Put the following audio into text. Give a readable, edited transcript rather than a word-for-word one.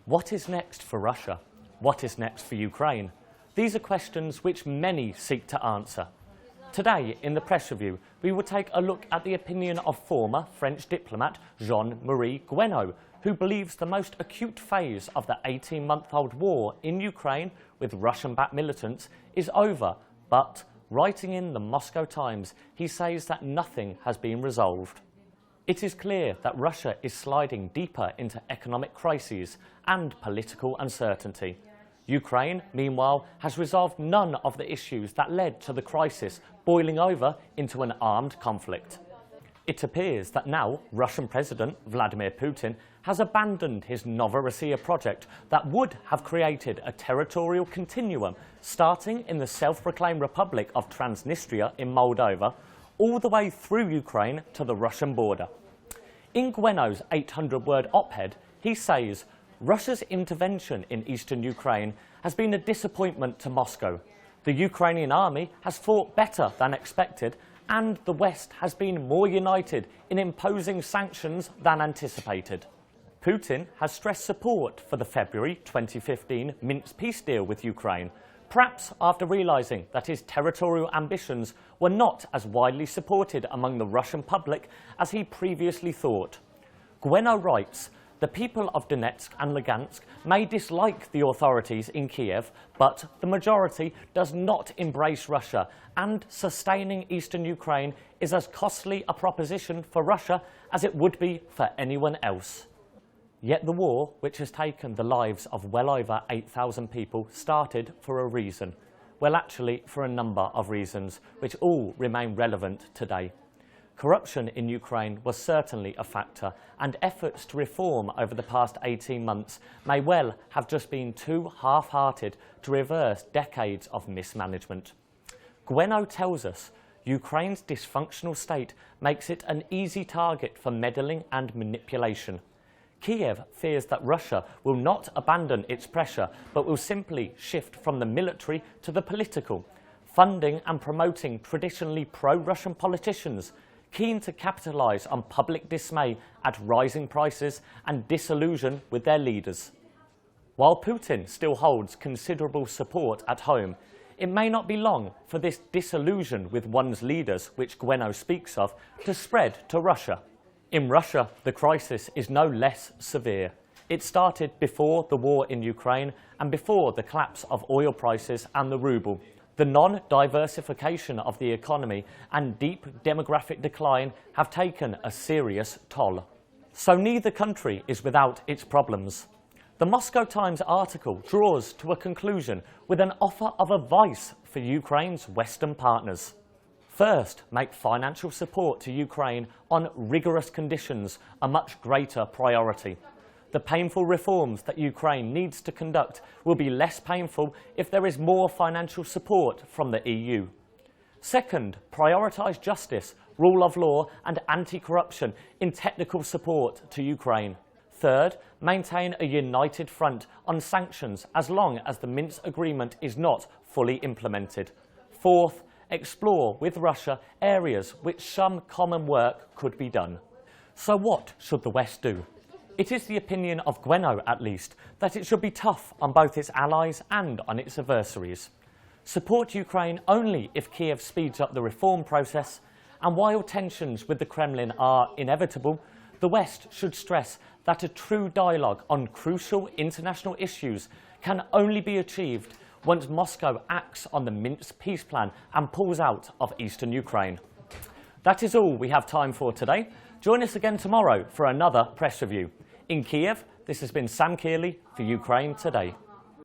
What is next for Russia? What is next for Ukraine? These are questions which many seek to answer. Today, in the press review, we will take a look at the opinion of former French diplomat Jean-Marie Guehenno, who believes the most acute phase of the 18-month-old war in Ukraine with Russian-backed militants is over, but, writing in the Moscow Times, he says that nothing has been resolved. It is clear that Russia is sliding deeper into economic crises and political uncertainty. Ukraine, meanwhile, has resolved none of the issues that led to the crisis boiling over into an armed conflict. It appears that now Russian President Vladimir Putin has abandoned his Novarossi project that would have created a territorial continuum starting in the self-proclaimed Republic of Transnistria in Moldova, all the way through Ukraine to the Russian border. In Guehenno's 800-word op-ed, he says, Russia's intervention in eastern Ukraine has been a disappointment to Moscow. The Ukrainian army has fought better than expected, and the West has been more united in imposing sanctions than anticipated. Putin has stressed support for the February 2015 Minsk peace deal with Ukraine, perhaps after realising that his territorial ambitions were not as widely supported among the Russian public as he previously thought. Guehenno writes, the people of Donetsk and Lugansk may dislike the authorities in Kiev, but the majority does not embrace Russia, and sustaining eastern Ukraine is as costly a proposition for Russia as it would be for anyone else. Yet the war, which has taken the lives of well over 8,000 people, started for a reason. Well, actually, for a number of reasons, which all remain relevant today. Corruption in Ukraine was certainly a factor, and efforts to reform over the past 18 months may well have just been too half-hearted to reverse decades of mismanagement. Guehenno tells us Ukraine's dysfunctional state makes it an easy target for meddling and manipulation. Kiev fears that Russia will not abandon its pressure, but will simply shift from the military to the political, funding and promoting traditionally pro-Russian politicians, keen to capitalise on public dismay at rising prices and disillusion with their leaders. While Putin still holds considerable support at home, it may not be long for this disillusion with one's leaders, which Guehenno speaks of, to spread to Russia. In Russia, the crisis is no less severe. It started before the war in Ukraine and before the collapse of oil prices and the ruble. The non-diversification of the economy and deep demographic decline have taken a serious toll. So neither country is without its problems. The Moscow Times article draws to a conclusion with an offer of advice for Ukraine's Western partners. First, make financial support to Ukraine on rigorous conditions a much greater priority. The painful reforms that Ukraine needs to conduct will be less painful if there is more financial support from the EU. Second, prioritise justice, rule of law and anti-corruption in technical support to Ukraine. Third, maintain a united front on sanctions as long as the Minsk agreement is not fully implemented. Fourth, explore with Russia areas which some common work could be done. So what should the West do? It is the opinion of Guehenno, at least, that it should be tough on both its allies and on its adversaries. Support Ukraine only if Kiev speeds up the reform process, and while tensions with the Kremlin are inevitable, the West should stress that a true dialogue on crucial international issues can only be achieved once Moscow acts on the Minsk peace plan and pulls out of eastern Ukraine. That is all we have time for today. Join us again tomorrow for another press review. In Kiev, this has been Sam Kearley for Ukraine Today.